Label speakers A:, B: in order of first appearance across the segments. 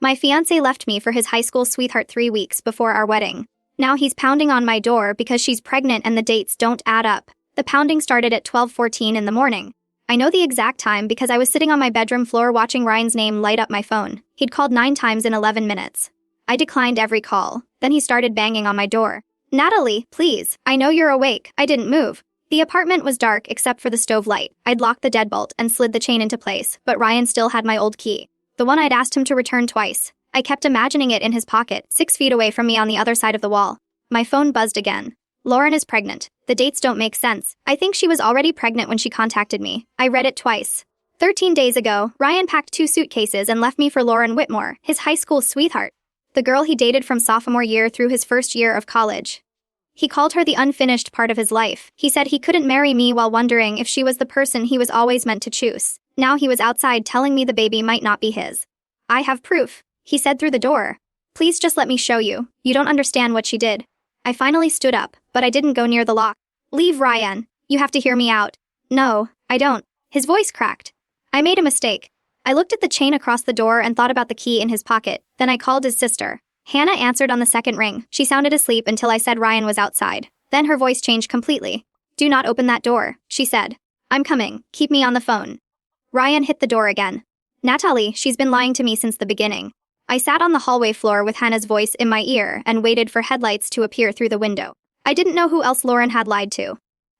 A: My fiancé left me for his high school sweetheart 3 weeks before our wedding. Now he's pounding on my door because she's pregnant and the dates don't add up. The pounding started at 12:14 in the morning. I know the exact time because I was sitting on my bedroom floor watching Ryan's name light up my phone. He'd called 9 times in 11 minutes. I declined every call. Then he started banging on my door. "Natalie, please, I know you're awake. I didn't move." The apartment was dark except for the stove light. I'd locked the deadbolt and slid the chain into place, but Ryan still had my old key. The one I'd asked him to return twice. I kept imagining it in his pocket, 6 feet away from me on the other side of the wall. My phone buzzed again. "Lauren is pregnant. The dates don't make sense. I think she was already pregnant when she contacted me." I read it twice. 13 days ago, Ryan packed 2 suitcases and left me for Lauren Whitmore, his high school sweetheart. The girl he dated from sophomore year through his first year of college. He called her the unfinished part of his life. He said he couldn't marry me while wondering if she was the person he was always meant to choose. Now he was outside telling me the baby might not be his. "I have proof," he said through the door. "Please just let me show you. You don't understand what she did." I finally stood up, but I didn't go near the lock. "Leave, Ryan. You have to hear me out." "No, I don't." His voice cracked. "I made a mistake." I looked at the chain across the door and thought about the key in his pocket. Then I called his sister. Hannah answered on the second ring. She sounded asleep until I said Ryan was outside. Then her voice changed completely. "Do not open that door," she said. "I'm coming. Keep me on the phone." Ryan hit the door again. "Natalie, she's been lying to me since the beginning." I sat on the hallway floor with Hannah's voice in my ear and waited for headlights to appear through the window. I didn't know who else Lauren had lied to.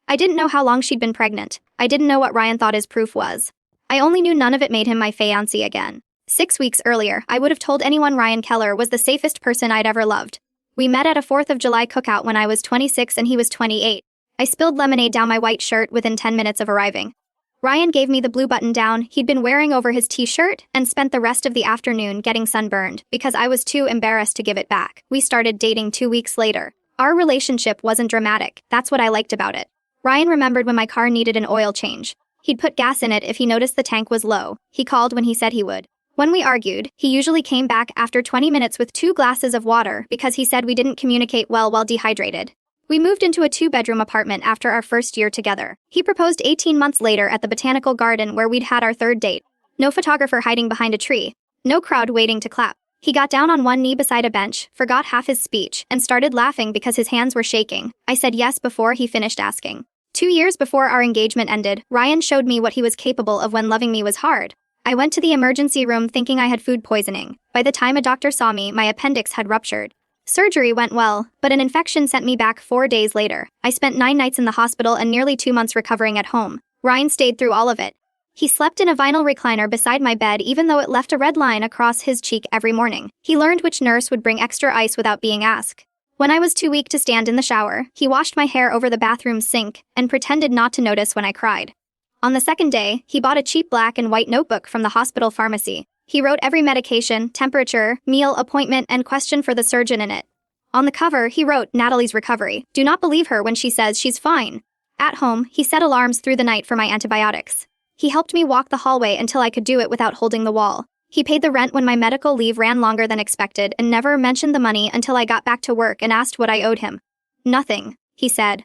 A: I didn't know how long she'd been pregnant. I didn't know what Ryan thought his proof was. I only knew none of it made him my fiancé again. 6 weeks earlier, I would have told anyone Ryan Keller was the safest person I'd ever loved. We met at a 4th of July cookout when I was 26 and he was 28. I spilled lemonade down my white shirt within 10 minutes of arriving. Ryan gave me the blue button-down he'd been wearing over his t-shirt and spent the rest of the afternoon getting sunburned because I was too embarrassed to give it back. We started dating 2 weeks later. Our relationship wasn't dramatic. That's what I liked about it. Ryan remembered when my car needed an oil change. He'd put gas in it if he noticed the tank was low. He called when he said he would. When we argued, he usually came back after 20 minutes with 2 glasses of water because he said we didn't communicate well while dehydrated. We moved into a 2-bedroom apartment after our first year together. He proposed 18 months later at the botanical garden where we'd had our 3rd date. No photographer hiding behind a tree. No crowd waiting to clap. He got down on one knee beside a bench, forgot half his speech, and started laughing because his hands were shaking. I said yes before he finished asking. 2 years before our engagement ended, Ryan showed me what he was capable of when loving me was hard. I went to the emergency room thinking I had food poisoning. By the time a doctor saw me, my appendix had ruptured. Surgery went well, but an infection sent me back 4 days later. I spent 9 nights in the hospital and nearly 2 months recovering at home. Ryan stayed through all of it. He slept in a vinyl recliner beside my bed even though it left a red line across his cheek every morning. He learned which nurse would bring extra ice without being asked. When I was too weak to stand in the shower, he washed my hair over the bathroom sink and pretended not to notice when I cried. On the second day, he bought a cheap black and white notebook from the hospital pharmacy. He wrote every medication, temperature, meal, appointment, and question for the surgeon in it. On the cover, he wrote, "Natalie's recovery. Do not believe her when she says she's fine." At home, he set alarms through the night for my antibiotics. He helped me walk the hallway until I could do it without holding the wall. He paid the rent when my medical leave ran longer than expected and never mentioned the money until I got back to work and asked what I owed him. "Nothing," he said.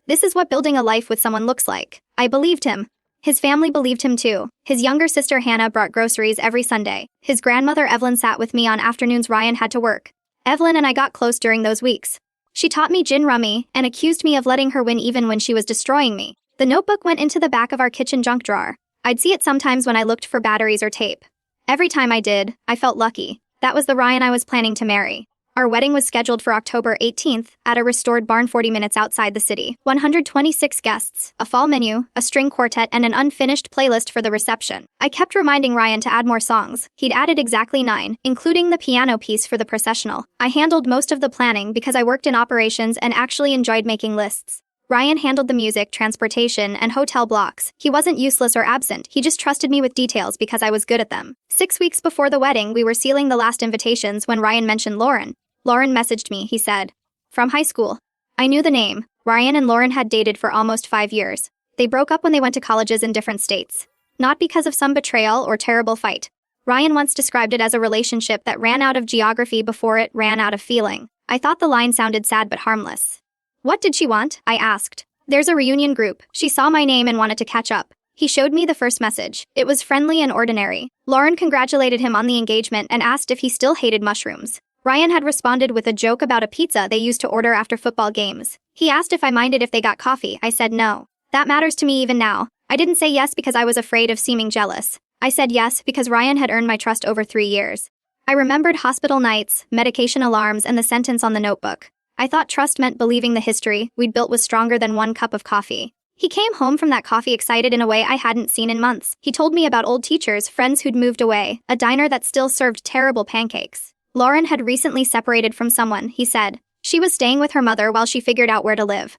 A: This is what building a life with someone looks like. I believed him. His family believed him too. His younger sister Hannah brought groceries every Sunday. His grandmother Evelyn sat with me on afternoons Ryan had to work. Evelyn and I got close during those weeks. She taught me gin rummy and accused me of letting her win even when she was destroying me. The notebook went into the back of our kitchen junk drawer. I'd see it sometimes when I looked for batteries or tape. Every time I did, I felt lucky. That was the Ryan I was planning to marry. Our wedding was scheduled for October 18th at a restored barn 40 minutes outside the city. 126 guests, a fall menu, a string quartet, and an unfinished playlist for the reception. I kept reminding Ryan to add more songs. He'd added exactly 9, including the piano piece for the processional. I handled most of the planning because I worked in operations and actually enjoyed making lists. Ryan handled the music, transportation, and hotel blocks. He wasn't useless or absent, he just trusted me with details because I was good at them. 6 weeks before the wedding, we were sealing the last invitations when Ryan mentioned Lauren. Lauren messaged me, he said. From high school. I knew the name. Ryan and Lauren had dated for almost 5 years. They broke up when they went to colleges in different states. Not because of some betrayal or terrible fight. Ryan once described it as a relationship that ran out of geography before it ran out of feeling. I thought the line sounded sad but harmless. What did she want? I asked. There's a reunion group. She saw my name and wanted to catch up. He showed me the first message. It was friendly and ordinary. Lauren congratulated him on the engagement and asked if he still hated mushrooms. Ryan had responded with a joke about a pizza they used to order after football games. He asked if I minded if they got coffee. I said no. That matters to me even now. I didn't say yes because I was afraid of seeming jealous. I said yes because Ryan had earned my trust over 3 years. I remembered hospital nights, medication alarms, and the sentence on the notebook. I thought trust meant believing the history we'd built was stronger than 1 cup of coffee. He came home from that coffee excited in a way I hadn't seen in months. He told me about old teachers, friends who'd moved away, a diner that still served terrible pancakes. Lauren had recently separated from someone, he said. She was staying with her mother while she figured out where to live.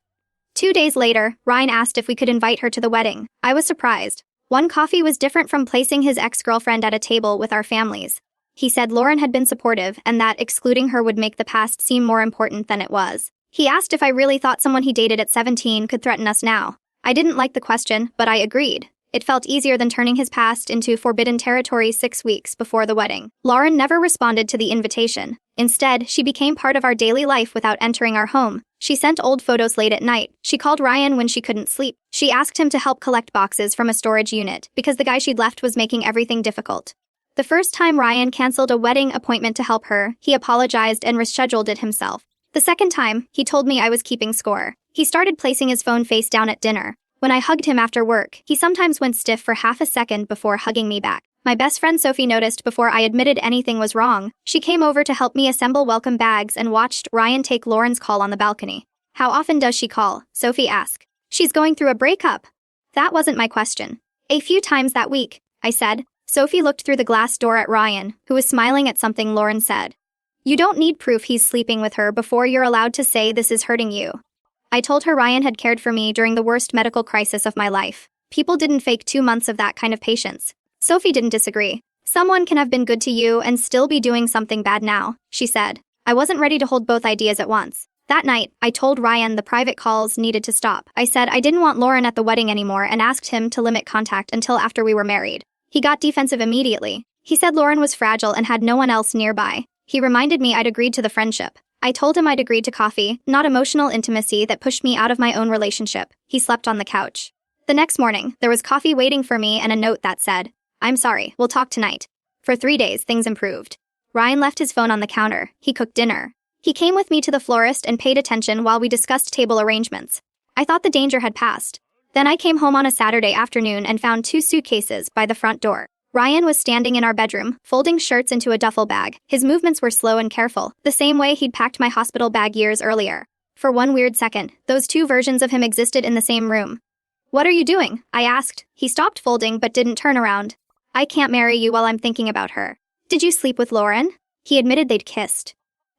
A: 2 days later, Ryan asked if we could invite her to the wedding. I was surprised. 1 coffee was different from placing his ex-girlfriend at a table with our families. He said Lauren had been supportive and that excluding her would make the past seem more important than it was. He asked if I really thought someone he dated at 17 could threaten us now. I didn't like the question, but I agreed. It felt easier than turning his past into forbidden territory 6 weeks before the wedding. Lauren never responded to the invitation. Instead, she became part of our daily life without entering our home. She sent old photos late at night. She called Ryan when she couldn't sleep. She asked him to help collect boxes from a storage unit because the guy she'd left was making everything difficult. The first time Ryan canceled a wedding appointment to help her, he apologized and rescheduled it himself. The second time, he told me I was keeping score. He started placing his phone face down at dinner. When I hugged him after work, he sometimes went stiff for half a second before hugging me back. My best friend Sophie noticed before I admitted anything was wrong. She came over to help me assemble welcome bags and watched Ryan take Lauren's call on the balcony. How often does she call? Sophie asked. She's going through a breakup. That wasn't my question. A few times that week, I said. Sophie looked through the glass door at Ryan, who was smiling at something Lauren said. You don't need proof he's sleeping with her before you're allowed to say this is hurting you. I told her Ryan had cared for me during the worst medical crisis of my life. People didn't fake 2 months of that kind of patience. Sophie didn't disagree. Someone can have been good to you and still be doing something bad now, she said. I wasn't ready to hold both ideas at once. That night, I told Ryan the private calls needed to stop. I said I didn't want Lauren at the wedding anymore and asked him to limit contact until after we were married. He got defensive immediately. He said Lauren was fragile and had no one else nearby. He reminded me I'd agreed to the friendship. I told him I'd agreed to coffee, not emotional intimacy that pushed me out of my own relationship. He slept on the couch. The next morning, there was coffee waiting for me and a note that said, I'm sorry, we'll talk tonight. For 3 days, things improved. Ryan left his phone on the counter. He cooked dinner. He came with me to the florist and paid attention while we discussed table arrangements. I thought the danger had passed. Then I came home on a Saturday afternoon and found 2 suitcases by the front door. Ryan was standing in our bedroom, folding shirts into a duffel bag. His movements were slow and careful, the same way he'd packed my hospital bag years earlier. For one weird second, those 2 versions of him existed in the same room. What are you doing? I asked. He stopped folding but didn't turn around. I can't marry you while I'm thinking about her. Did you sleep with Lauren? He admitted they'd kissed.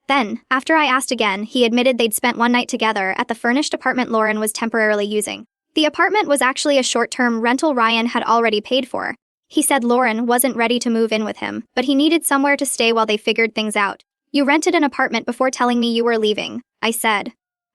A: Then, after I asked again, he admitted they'd spent one night together at the furnished apartment Lauren was temporarily using. The apartment was actually a short-term rental Ryan had already paid for. He said Lauren wasn't ready to move in with him, but he needed somewhere to stay while they figured things out. You rented an apartment before telling me you were leaving, I said.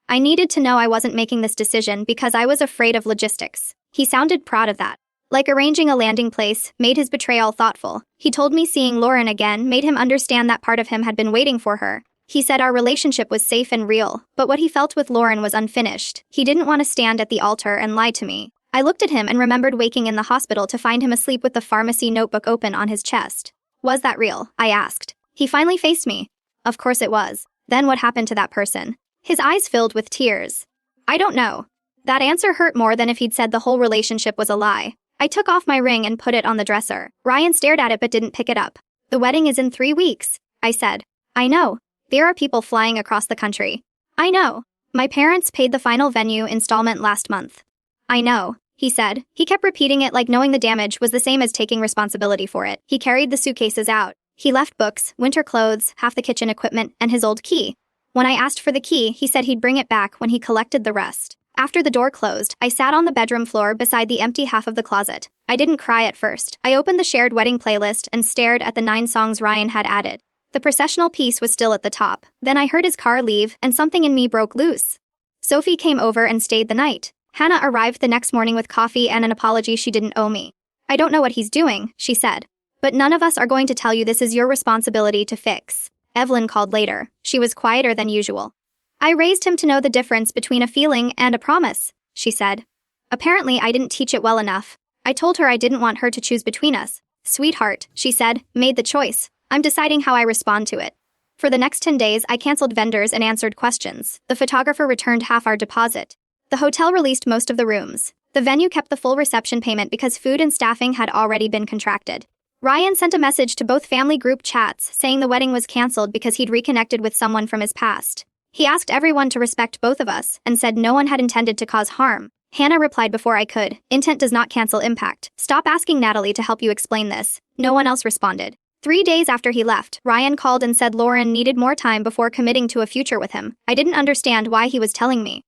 A: I needed to know I wasn't making this decision because I was afraid of logistics. He sounded proud of that. Like arranging a landing place made his betrayal thoughtful. He told me seeing Lauren again made him understand that part of him had been waiting for her. He said our relationship was safe and real, but what he felt with Lauren was unfinished. He didn't want to stand at the altar and lie to me. I looked at him and remembered waking in the hospital to find him asleep with the pharmacy notebook open on his chest. Was that real? I asked. He finally faced me. Of course it was. Then what happened to that person? His eyes filled with tears. I don't know. That answer hurt more than if he'd said the whole relationship was a lie. I took off my ring and put it on the dresser. Ryan stared at it but didn't pick it up. The wedding is in 3 weeks, I said. I know. There are people flying across the country. I know. My parents paid the final venue installment last month. I know, he said. He kept repeating it like knowing the damage was the same as taking responsibility for it. He carried the suitcases out. He left books, winter clothes, half the kitchen equipment, and his old key. When I asked for the key, he said he'd bring it back when he collected the rest. After the door closed, I sat on the bedroom floor beside the empty half of the closet. I didn't cry at first. I opened the shared wedding playlist and stared at the 9 songs Ryan had added. The processional piece was still at the top. Then I heard his car leave, and something in me broke loose. Sophie came over and stayed the night. Hannah arrived the next morning with coffee and an apology she didn't owe me. I don't know what he's doing, she said. But none of us are going to tell you this is your responsibility to fix. Evelyn called later. She was quieter than usual. I raised him to know the difference between a feeling and a promise, she said. Apparently I didn't teach it well enough. I told her I didn't want her to choose between us. Sweetheart, she said, made the choice. I'm deciding how I respond to it. For the next 10 days, I canceled vendors and answered questions. The photographer returned half our deposit. The hotel released most of the rooms. The venue kept the full reception payment because food and staffing had already been contracted. Ryan sent a message to both family group chats saying the wedding was canceled because he'd reconnected with someone from his past. He asked everyone to respect both of us and said no one had intended to cause harm. Hannah replied before I could, intent does not cancel impact. Stop asking Natalie to help you explain this. No one else responded. 3 days after he left, Ryan called and said Lauren needed more time before committing to a future with him. I didn't understand why he was telling me.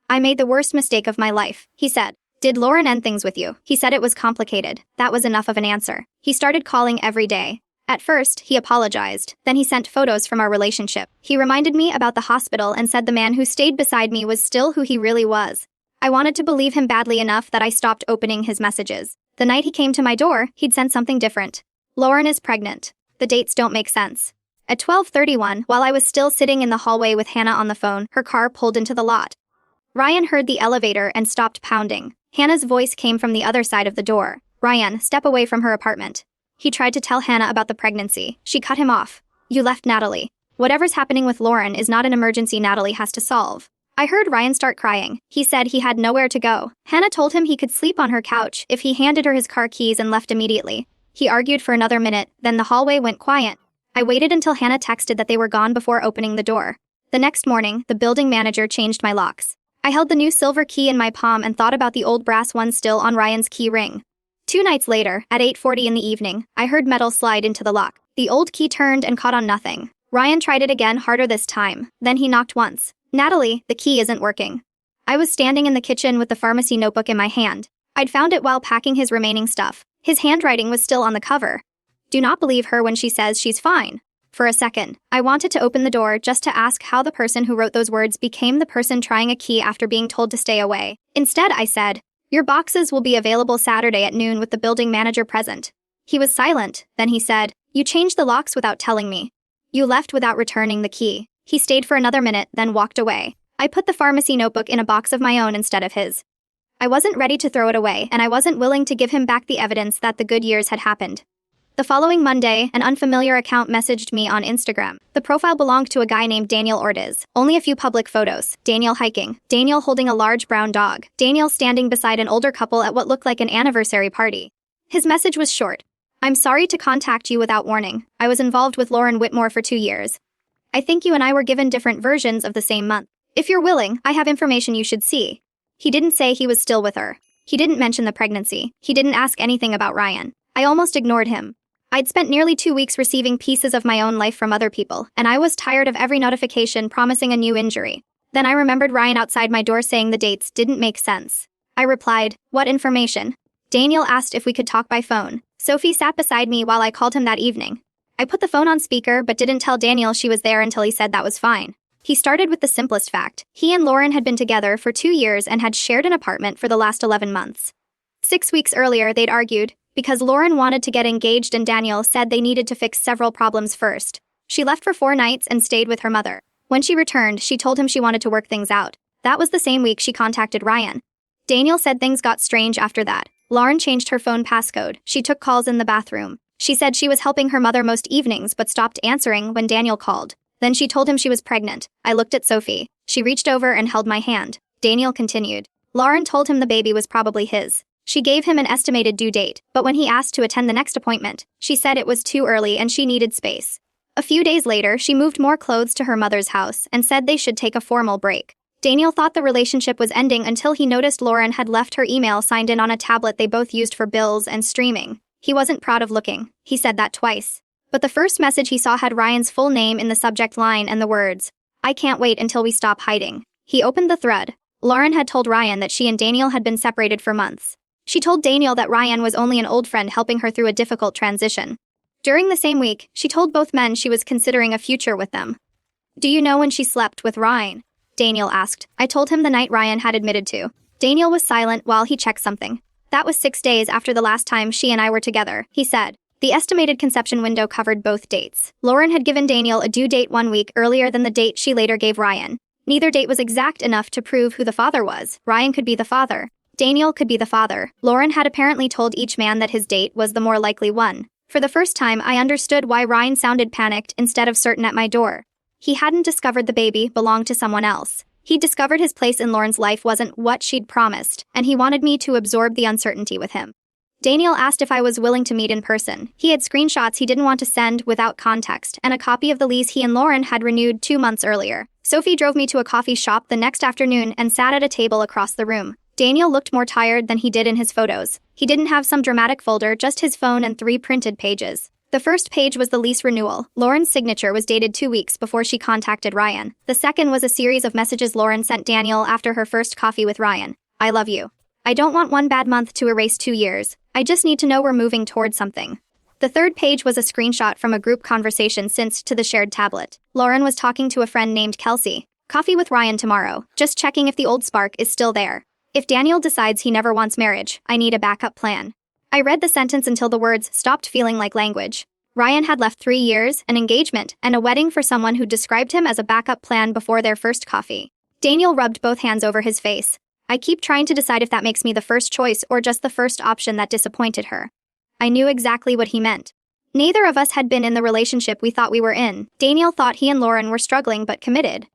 A: I made the worst mistake of my life, he said. Did Lauren end things with you? He said it was complicated. That was enough of an answer. He started calling every day. At first, he apologized. Then he sent photos from our relationship. He reminded me about the hospital and said the man who stayed beside me was still who he really was. I wanted to believe him badly enough that I stopped opening his messages. The night he came to my door, he'd sent something different. Lauren is pregnant. The dates don't make sense. At 12:31, while I was still sitting in the hallway with Hannah on the phone, her car pulled into the lot. Ryan heard the elevator and stopped pounding. Hannah's voice came from the other side of the door. Ryan, step away from her apartment. He tried to tell Hannah about the pregnancy. She cut him off. You left Natalie. Whatever's happening with Lauren is not an emergency Natalie has to solve. I heard Ryan start crying. He said he had nowhere to go. Hannah told him he could sleep on her couch if he handed her his car keys and left immediately. He argued for another minute, then the hallway went quiet. I waited until Hannah texted that they were gone before opening the door. The next morning, the building manager changed my locks. I held the new silver key in my palm and thought about the old brass one still on Ryan's key ring. 2 nights later, at 8:40 in the evening, I heard metal slide into the lock. The old key turned and caught on nothing. Ryan tried it again, harder this time. Then he knocked once. Natalie, the key isn't working. I was standing in the kitchen with the pharmacy notebook in my hand. I'd found it while packing his remaining stuff. His handwriting was still on the cover. Do not believe her when she says she's fine. For a second, I wanted to open the door just to ask how the person who wrote those words became the person trying a key after being told to stay away. Instead, I said, your boxes will be available Saturday at noon with the building manager present. He was silent. Then he said, you changed the locks without telling me. You left without returning the key. He stayed for another minute, then walked away. I put the pharmacy notebook in a box of my own instead of his. I wasn't ready to throw it away, and I wasn't willing to give him back the evidence that the good years had happened. The following Monday, an unfamiliar account messaged me on Instagram. The profile belonged to a guy named Daniel Ortiz. Only a few public photos. Daniel hiking. Daniel holding a large brown dog. Daniel standing beside an older couple at what looked like an anniversary party. His message was short. I'm sorry to contact you without warning. I was involved with Lauren Whitmore for 2 years. I think you and I were given different versions of the same month. If you're willing, I have information you should see. He didn't say he was still with her. He didn't mention the pregnancy. He didn't ask anything about Ryan. I almost ignored him. I'd spent nearly 2 weeks receiving pieces of my own life from other people, and I was tired of every notification promising a new injury. Then I remembered Ryan outside my door saying the dates didn't make sense. I replied, what information? Daniel asked if we could talk by phone. Sophie sat beside me while I called him that evening. I put the phone on speaker but didn't tell Daniel she was there until he said that was fine. He started with the simplest fact. He and Lauren had been together for 2 years and had shared an apartment for the last 11 months. 6 weeks earlier, they'd argued, because Lauren wanted to get engaged and Daniel said they needed to fix several problems first. She left for 4 nights and stayed with her mother. When she returned, she told him she wanted to work things out. That was the same week she contacted Ryan. Daniel said things got strange after that. Lauren changed her phone passcode. She took calls in the bathroom. She said she was helping her mother most evenings but stopped answering when Daniel called. Then she told him she was pregnant. I looked at Sophie. She reached over and held my hand. Daniel continued. Lauren told him the baby was probably his. She gave him an estimated due date, but when he asked to attend the next appointment, she said it was too early and she needed space. A few days later, she moved more clothes to her mother's house and said they should take a formal break. Daniel thought the relationship was ending until he noticed Lauren had left her email signed in on a tablet they both used for bills and streaming. He wasn't proud of looking. He said that twice. But the first message he saw had Ryan's full name in the subject line and the words, I can't wait until we stop hiding. He opened the thread. Lauren had told Ryan that she and Daniel had been separated for months. She told Daniel that Ryan was only an old friend helping her through a difficult transition. During the same week, she told both men she was considering a future with them. Do you know when she slept with Ryan? Daniel asked. I told him the night Ryan had admitted to. Daniel was silent while he checked something. That was 6 days after the last time she and I were together, he said. The estimated conception window covered both dates. Lauren had given Daniel a due date 1 week earlier than the date she later gave Ryan. Neither date was exact enough to prove who the father was. Ryan could be the father. Daniel could be the father. Lauren had apparently told each man that his date was the more likely one. For the first time, I understood why Ryan sounded panicked instead of certain at my door. He hadn't discovered the baby belonged to someone else. He discovered his place in Lauren's life wasn't what she'd promised, and he wanted me to absorb the uncertainty with him. Daniel asked if I was willing to meet in person. He had screenshots he didn't want to send without context, and a copy of the lease he and Lauren had renewed 2 months earlier. Sophie drove me to a coffee shop the next afternoon and sat at a table across the room. Daniel looked more tired than he did in his photos. He didn't have some dramatic folder, just his phone and 3 printed pages. The first page was the lease renewal. Lauren's signature was dated 2 weeks before she contacted Ryan. The second was a series of messages Lauren sent Daniel after her first coffee with Ryan. I love you. I don't want 1 bad month to erase 2 years. I just need to know we're moving towards something. The third page was a screenshot from a group conversation sent to the shared tablet. Lauren was talking to a friend named Kelsey. Coffee with Ryan tomorrow. Just checking if the old spark is still there. If Daniel decides he never wants marriage, I need a backup plan. I read the sentence until the words stopped feeling like language. Ryan had left 3 years, an engagement, and a wedding for someone who described him as a backup plan before their first coffee. Daniel rubbed both hands over his face. I keep trying to decide if that makes me the first choice or just the first option that disappointed her. I knew exactly what he meant. Neither of us had been in the relationship we thought we were in. Daniel thought he and Lauren were struggling but committed.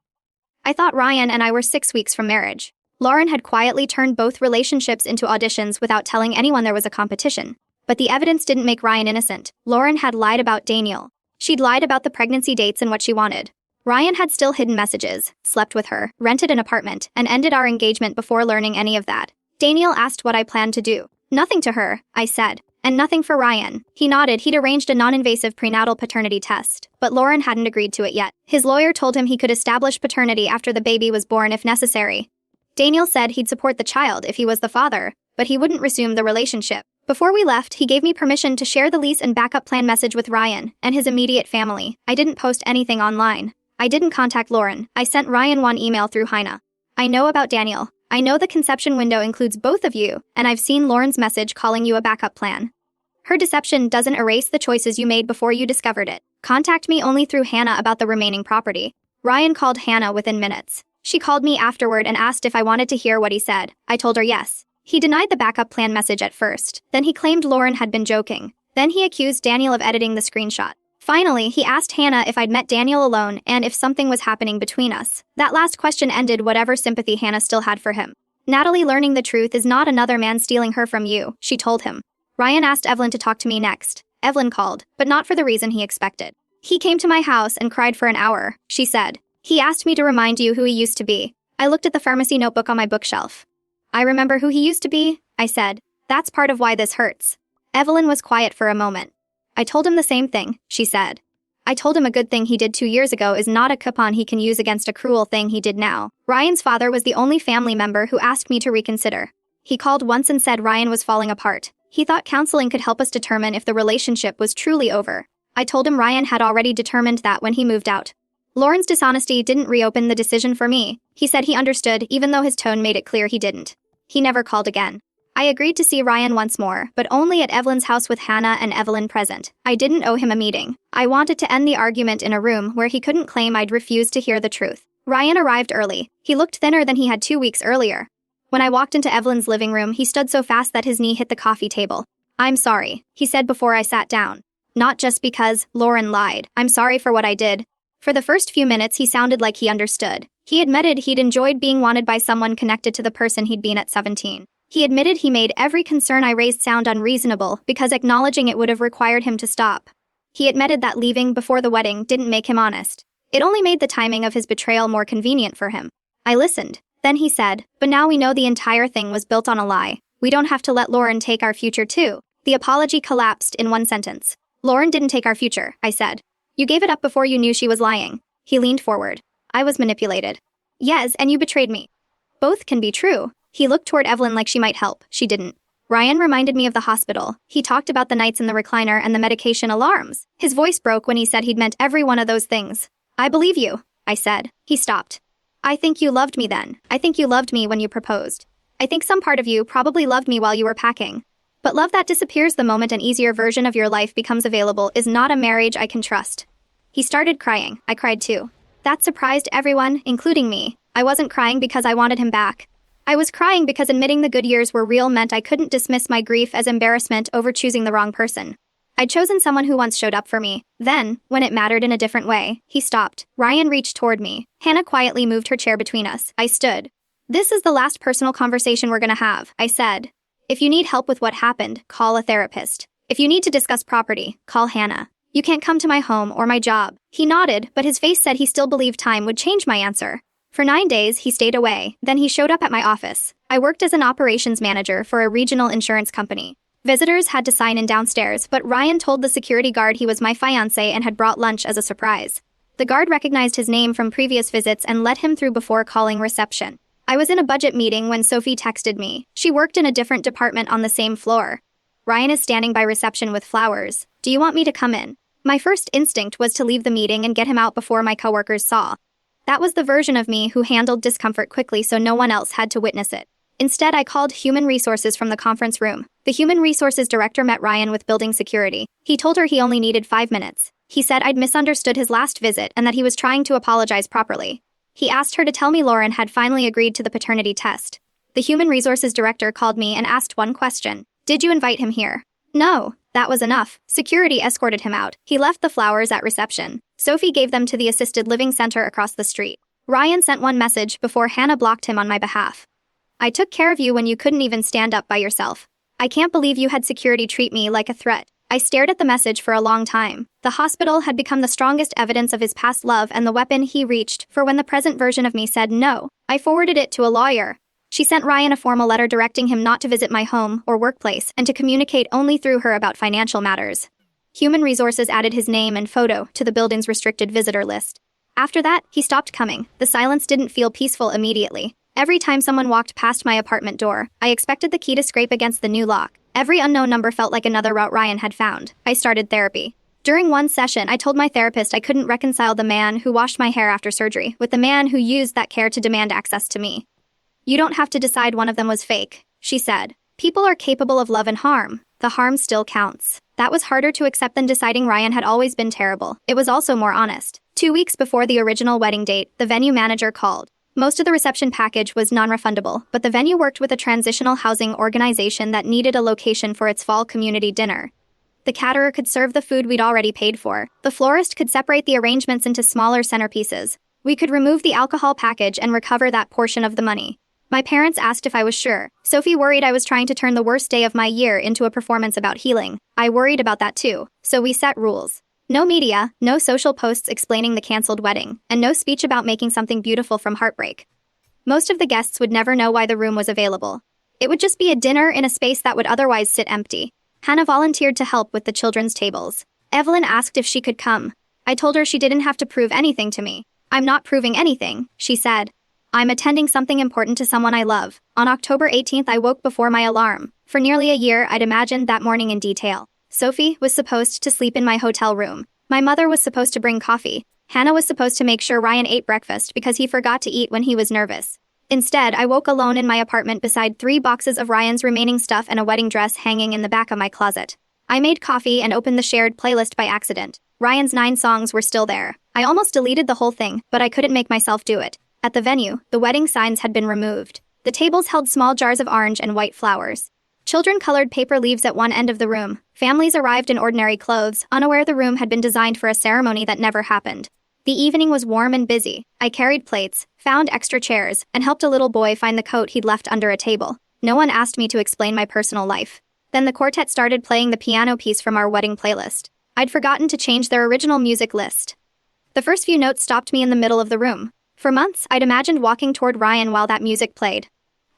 A: I thought Ryan and I were 6 weeks from marriage. Lauren had quietly turned both relationships into auditions without telling anyone there was a competition. But the evidence didn't make Ryan innocent. Lauren had lied about Daniel. She'd lied about the pregnancy dates and what she wanted. Ryan had still hidden messages, slept with her, rented an apartment, and ended our engagement before learning any of that. Daniel asked what I planned to do. Nothing to her, I said. And nothing for Ryan. He nodded. He'd arranged a non-invasive prenatal paternity test, but Lauren hadn't agreed to it yet. His lawyer told him he could establish paternity after the baby was born if necessary. Daniel said he'd support the child if he was the father, but he wouldn't resume the relationship. Before we left, he gave me permission to share the lease and backup plan message with Ryan and his immediate family. I didn't post anything online. I didn't contact Lauren. I sent Ryan one email through Hina. I know about Daniel. I know the conception window includes both of you, and I've seen Lauren's message calling you a backup plan. Her deception doesn't erase the choices you made before you discovered it. Contact me only through Hannah about the remaining property. Ryan called Hannah within minutes. She called me afterward and asked if I wanted to hear what he said. I told her yes. He denied the backup plan message at first. Then he claimed Lauren had been joking. Then he accused Daniel of editing the screenshot. Finally, he asked Hannah if I'd met Daniel alone and if something was happening between us. That last question ended whatever sympathy Hannah still had for him. Natalie learning the truth is not another man stealing her from you, she told him. Ryan asked Evelyn to talk to me next. Evelyn called, but not for the reason he expected. He came to my house and cried for an hour, she said. He asked me to remind you who he used to be. I looked at the pharmacy notebook on my bookshelf. I remember who he used to be, I said. That's part of why this hurts. Evelyn was quiet for a moment. I told him the same thing, she said. I told him a good thing he did 2 years ago is not a coupon he can use against a cruel thing he did now. Ryan's father was the only family member who asked me to reconsider. He called once and said Ryan was falling apart. He thought counseling could help us determine if the relationship was truly over. I told him Ryan had already determined that when he moved out. Lauren's dishonesty didn't reopen the decision for me. He said he understood, even though his tone made it clear he didn't. He never called again. I agreed to see Ryan once more, but only at Evelyn's house with Hannah and Evelyn present. I didn't owe him a meeting. I wanted to end the argument in a room where he couldn't claim I'd refused to hear the truth. Ryan arrived early. He looked thinner than he had 2 weeks earlier. When I walked into Evelyn's living room, he stood so fast that his knee hit the coffee table. I'm sorry, he said before I sat down. Not just because Lauren lied. I'm sorry for what I did. For the first few minutes, he sounded like he understood. He admitted he'd enjoyed being wanted by someone connected to the person he'd been at 17. He admitted he made every concern I raised sound unreasonable because acknowledging it would have required him to stop. He admitted that leaving before the wedding didn't make him honest. It only made the timing of his betrayal more convenient for him. I listened. Then he said, but now we know the entire thing was built on a lie. We don't have to let Lauren take our future too. The apology collapsed in one sentence. Lauren didn't take our future, I said. You gave it up before you knew she was lying. He leaned forward. I was manipulated. Yes, and you betrayed me. Both can be true. He looked toward Evelyn like she might help. She didn't. Ryan reminded me of the hospital. He talked about the nights in the recliner and the medication alarms. His voice broke when he said he'd meant every one of those things. I believe you, I said. He stopped. I think you loved me then. I think you loved me when you proposed. I think some part of you probably loved me while you were packing. But love that disappears the moment an easier version of your life becomes available is not a marriage I can trust. He started crying. I cried too. That surprised everyone, including me. I wasn't crying because I wanted him back. I was crying because admitting the good years were real meant I couldn't dismiss my grief as embarrassment over choosing the wrong person. I'd chosen someone who once showed up for me. Then, when it mattered in a different way, he stopped. Ryan reached toward me. Hannah quietly moved her chair between us. I stood. "This is the last personal conversation we're gonna have," I said. "If you need help with what happened, call a therapist. If you need to discuss property, call Hannah. You can't come to my home or my job." He nodded, but his face said he still believed time would change my answer. For 9 days, he stayed away. Then he showed up at my office. I worked as an operations manager for a regional insurance company. Visitors had to sign in downstairs, but Ryan told the security guard he was my fiancé and had brought lunch as a surprise. The guard recognized his name from previous visits and let him through before calling reception. I was in a budget meeting when Sophie texted me. She worked in a different department on the same floor. "Ryan is standing by reception with flowers. Do you want me to come in?" My first instinct was to leave the meeting and get him out before my coworkers saw. That was the version of me who handled discomfort quickly so no one else had to witness it. Instead, I called human resources from the conference room. The human resources director met Ryan with building security. He told her he only needed 5 minutes. He said I'd misunderstood his last visit and that he was trying to apologize properly. He asked her to tell me Lauren had finally agreed to the paternity test. The human resources director called me and asked one question. "Did you invite him here?" "No." That was enough. Security escorted him out. He left the flowers at reception. Sophie gave them to the assisted living center across the street. Ryan sent one message before Hannah blocked him on my behalf. "I took care of you when you couldn't even stand up by yourself. I can't believe you had security treat me like a threat." I stared at the message for a long time. The hospital had become the strongest evidence of his past love and the weapon he reached for when the present version of me said no. I forwarded it to a lawyer. She sent Ryan a formal letter directing him not to visit my home or workplace and to communicate only through her about financial matters. Human Resources added his name and photo to the building's restricted visitor list. After that, he stopped coming. The silence didn't feel peaceful immediately. Every time someone walked past my apartment door, I expected the key to scrape against the new lock. Every unknown number felt like another route Ryan had found. I started therapy. During one session, I told my therapist I couldn't reconcile the man who washed my hair after surgery with the man who used that care to demand access to me. "You don't have to decide one of them was fake," she said. "People are capable of love and harm. The harm still counts." That was harder to accept than deciding Ryan had always been terrible. It was also more honest. 2 weeks before the original wedding date, the venue manager called. Most of the reception package was non-refundable, but the venue worked with a transitional housing organization that needed a location for its fall community dinner. The caterer could serve the food we'd already paid for. The florist could separate the arrangements into smaller centerpieces. We could remove the alcohol package and recover that portion of the money. My parents asked if I was sure. Sophie worried I was trying to turn the worst day of my year into a performance about healing. I worried about that too, so we set rules. No media, no social posts explaining the canceled wedding, and no speech about making something beautiful from heartbreak. Most of the guests would never know why the room was available. It would just be a dinner in a space that would otherwise sit empty. Hannah volunteered to help with the children's tables. Evelyn asked if she could come. I told her she didn't have to prove anything to me. "I'm not proving anything," she said. "I'm attending something important to someone I love." On October 18th, I woke before my alarm. For nearly a year, I'd imagined that morning in detail. Sophie was supposed to sleep in my hotel room. My mother was supposed to bring coffee. Hannah was supposed to make sure Ryan ate breakfast because he forgot to eat when he was nervous. Instead, I woke alone in my apartment beside 3 boxes of Ryan's remaining stuff and a wedding dress hanging in the back of my closet. I made coffee and opened the shared playlist by accident. Ryan's 9 songs were still there. I almost deleted the whole thing, but I couldn't make myself do it. At the venue, the wedding signs had been removed. The tables held small jars of orange and white flowers. Children colored paper leaves at one end of the room. Families arrived in ordinary clothes, unaware the room had been designed for a ceremony that never happened. The evening was warm and busy. I carried plates, found extra chairs, and helped a little boy find the coat he'd left under a table. No one asked me to explain my personal life. Then the quartet started playing the piano piece from our wedding playlist. I'd forgotten to change their original music list. The first few notes stopped me in the middle of the room. For months, I'd imagined walking toward Ryan while that music played.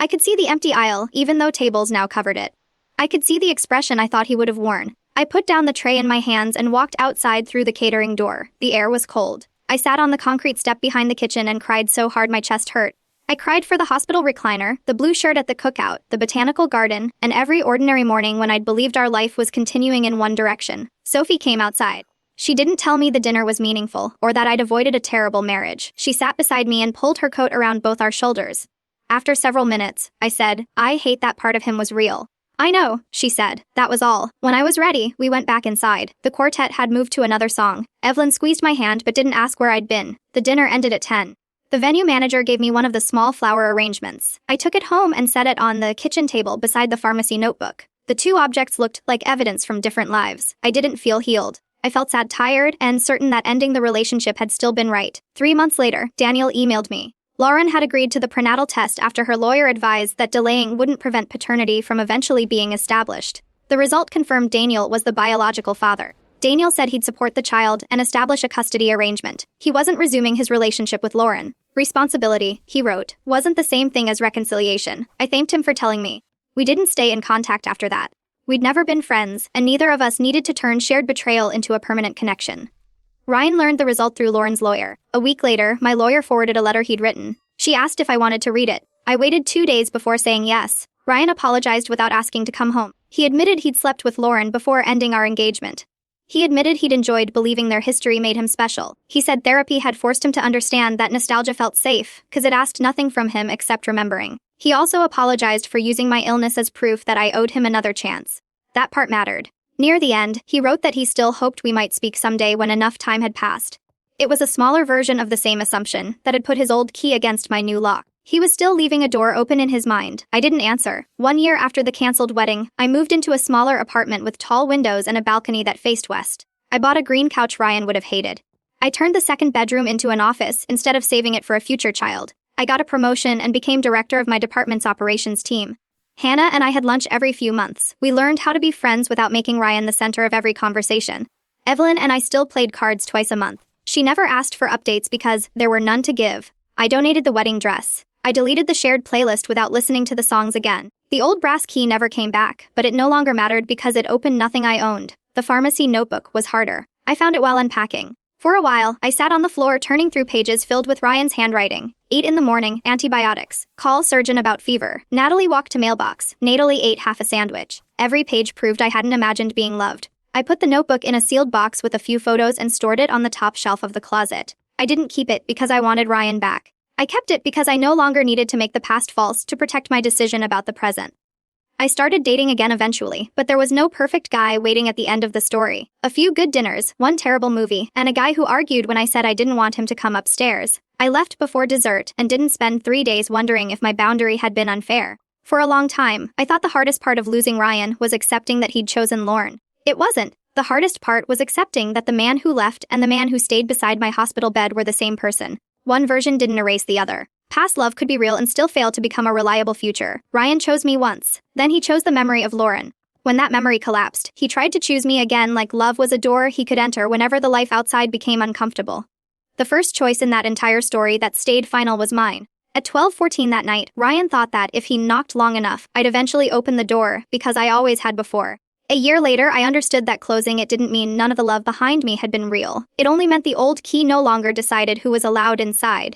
A: I could see the empty aisle, even though tables now covered it. I could see the expression I thought he would have worn. I put down the tray in my hands and walked outside through the catering door. The air was cold. I sat on the concrete step behind the kitchen and cried so hard my chest hurt. I cried for the hospital recliner, the blue shirt at the cookout, the botanical garden, and every ordinary morning when I'd believed our life was continuing in one direction. Sophie came outside. She didn't tell me the dinner was meaningful, or that I'd avoided a terrible marriage. She sat beside me and pulled her coat around both our shoulders. After several minutes, I said, "I hate that part of him was real." "I know," she said. That was all. When I was ready, we went back inside. The quartet had moved to another song. Evelyn squeezed my hand but didn't ask where I'd been. The dinner ended at 10. The venue manager gave me one of the small flower arrangements. I took it home and set it on the kitchen table beside the pharmacy notebook. The two objects looked like evidence from different lives. I didn't feel healed. I felt sad, tired, and certain that ending the relationship had still been right. 3 months later, Daniel emailed me. Lauren had agreed to the prenatal test after her lawyer advised that delaying wouldn't prevent paternity from eventually being established. The result confirmed Daniel was the biological father. Daniel said he'd support the child and establish a custody arrangement. He wasn't resuming his relationship with Lauren. Responsibility, he wrote, wasn't the same thing as reconciliation. I thanked him for telling me. We didn't stay in contact after that. We'd never been friends, and neither of us needed to turn shared betrayal into a permanent connection. Ryan learned the result through Lauren's lawyer. A week later, my lawyer forwarded a letter he'd written. She asked if I wanted to read it. I waited 2 days before saying yes. Ryan apologized without asking to come home. He admitted he'd slept with Lauren before ending our engagement. He admitted he'd enjoyed believing their history made him special. He said therapy had forced him to understand that nostalgia felt safe, because it asked nothing from him except remembering. He also apologized for using my illness as proof that I owed him another chance. That part mattered. Near the end, he wrote that he still hoped we might speak someday when enough time had passed. It was a smaller version of the same assumption, that had put his old key against my new lock. He was still leaving a door open in his mind. I didn't answer. 1 year after the canceled wedding, I moved into a smaller apartment with tall windows and a balcony that faced west. I bought a green couch Ryan would have hated. I turned the second bedroom into an office instead of saving it for a future child. I got a promotion and became director of my department's operations team. Hannah and I had lunch every few months. We learned how to be friends without making Ryan the center of every conversation. Evelyn and I still played cards twice a month. She never asked for updates because there were none to give. I donated the wedding dress. I deleted the shared playlist without listening to the songs again. The old brass key never came back, but it no longer mattered because it opened nothing I owned. The pharmacy notebook was harder. I found it while unpacking. For a while, I sat on the floor turning through pages filled with Ryan's handwriting. 8 in the morning, antibiotics. Call surgeon about fever. Natalie walked to mailbox. Natalie ate half a sandwich. Every page proved I hadn't imagined being loved. I put the notebook in a sealed box with a few photos and stored it on the top shelf of the closet. I didn't keep it because I wanted Ryan back. I kept it because I no longer needed to make the past false to protect my decision about the present. I started dating again eventually, but there was no perfect guy waiting at the end of the story. A few good dinners, one terrible movie, and a guy who argued when I said I didn't want him to come upstairs. I left before dessert and didn't spend 3 days wondering if my boundary had been unfair. For a long time, I thought the hardest part of losing Ryan was accepting that he'd chosen Lauren. It wasn't. The hardest part was accepting that the man who left and the man who stayed beside my hospital bed were the same person. One version didn't erase the other. Past love could be real and still fail to become a reliable future. Ryan chose me once. Then he chose the memory of Lauren. When that memory collapsed, he tried to choose me again like love was a door he could enter whenever the life outside became uncomfortable. The first choice in that entire story that stayed final was mine. At 12:14 that night, Ryan thought that if he knocked long enough, I'd eventually open the door, because I always had before. A year later, I understood that closing it didn't mean none of the love behind me had been real. It only meant the old key no longer decided who was allowed inside.